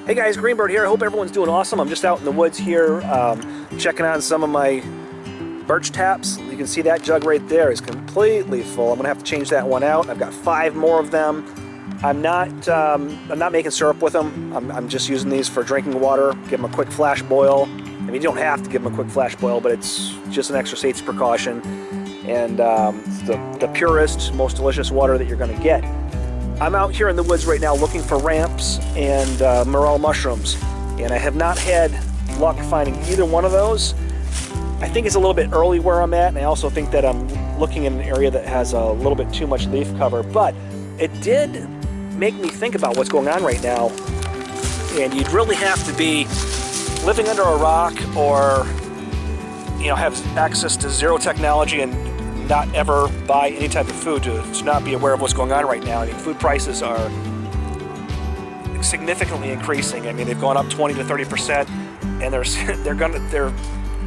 Hey guys, Greenbird here. I hope everyone's doing awesome. I'm just out in the woods here checking on some of my birch taps. You can see that jug right there is completely full. I'm gonna have to change that one out. I've got 5 more of them. I'm not making syrup with them. I'm just using these for drinking water. Give them a quick flash boil. I mean, you don't have to give them a quick flash boil, but it's just an extra safety precaution. And it's the purest, most delicious water that you're gonna get. I'm out here in the woods right now looking for ramps and morel mushrooms, and I have not had luck finding either one of those. I think it's a little bit early where I'm at, and I also think that I'm looking in an area that has a little bit too much leaf cover, but it did make me think about what's going on right now, and you'd really have to be living under a rock or have access to zero technology and not ever buy any type of food to not be aware of what's going on right now. I mean, food prices are significantly increasing. I mean, they've gone up 20 to 30%, and they're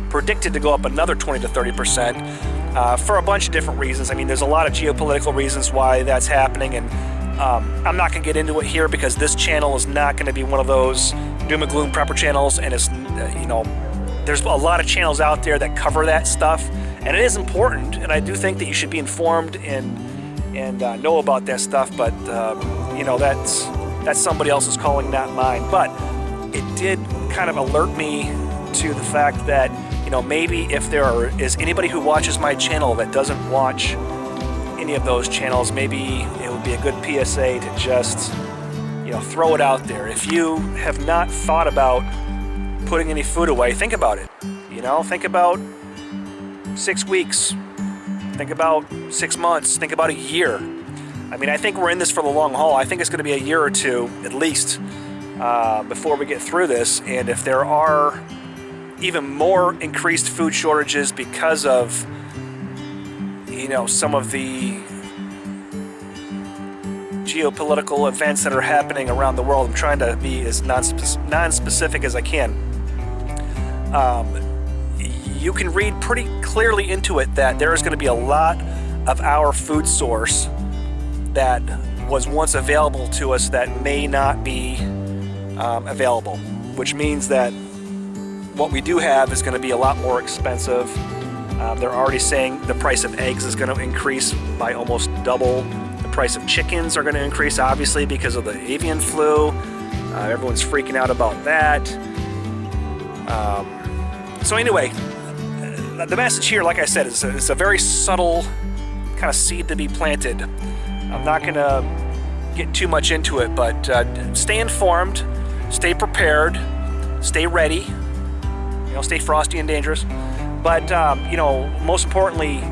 predicted to go up another 20 to 30% for a bunch of different reasons. I mean, there's a lot of geopolitical reasons why that's happening, and I'm not going to get into it here because this channel is not going to be one of those doom and gloom prepper channels, and it's there's a lot of channels out there that cover that stuff. And it is important, and I do think that you should be informed and know about that stuff. But that's somebody else's calling, not mine. But it did kind of alert me to the fact that maybe if there is anybody who watches my channel that doesn't watch any of those channels, maybe it would be a good PSA to just throw it out there. If you have not thought about putting any food away, think about it. Think about 6 weeks, think about 6 months, think about a year. I mean, I think we're in this for the long haul. I think it's going to be a year or two at least before we get through this. And if there are even more increased food shortages because of some of the geopolitical events that are happening around the world, I'm trying to be as non-specific as I can. You can read pretty clearly into it that there is going to be a lot of our food source that was once available to us that may not be available, which means that what we do have is going to be a lot more expensive. They're already saying the price of eggs is going to increase by almost double. The price of chickens are going to increase, obviously, because of the avian flu. Everyone's freaking out about that. So anyway, the message here, like I said, is a very subtle kind of seed to be planted. I'm not going to get too much into it, but stay informed, stay prepared, stay ready, stay frosty and dangerous. But, most importantly,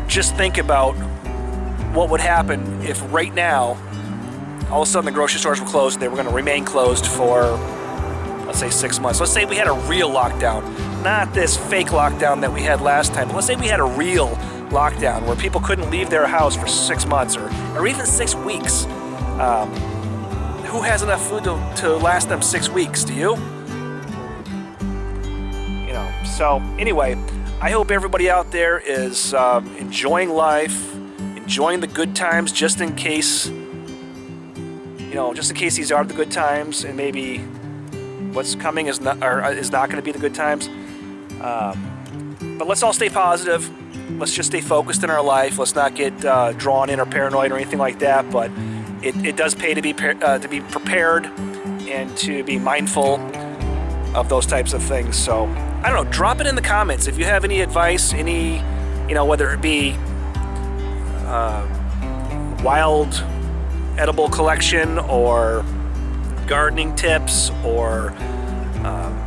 just think about what would happen if right now, all of a sudden the grocery stores were closed and they were going to remain closed for, let's say, 6 months. Let's say we had a real lockdown, not this fake lockdown that we had last time, but let's say we had a real lockdown where people couldn't leave their house for 6 months or even 6 weeks. Who has enough food to last them 6 weeks? Do you? So anyway, I hope everybody out there is enjoying life, enjoying the good times, just in case these are the good times, and maybe what's coming is not going to be the good times. But let's all stay positive. Let's just stay focused in our life. Let's not get drawn in or paranoid or anything like that. But it does pay to be prepared and to be mindful of those types of things. So I don't know. Drop it in the comments if you have any advice, whether it be wild edible collection or gardening tips or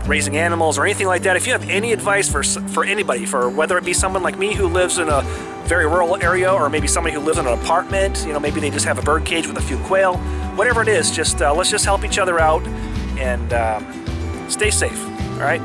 raising animals or anything like that. If you have any advice for anybody, for whether it be someone like me who lives in a very rural area or maybe somebody who lives in an apartment, maybe they just have a bird cage with a few quail, whatever it is, just let's just help each other out and stay safe. All right.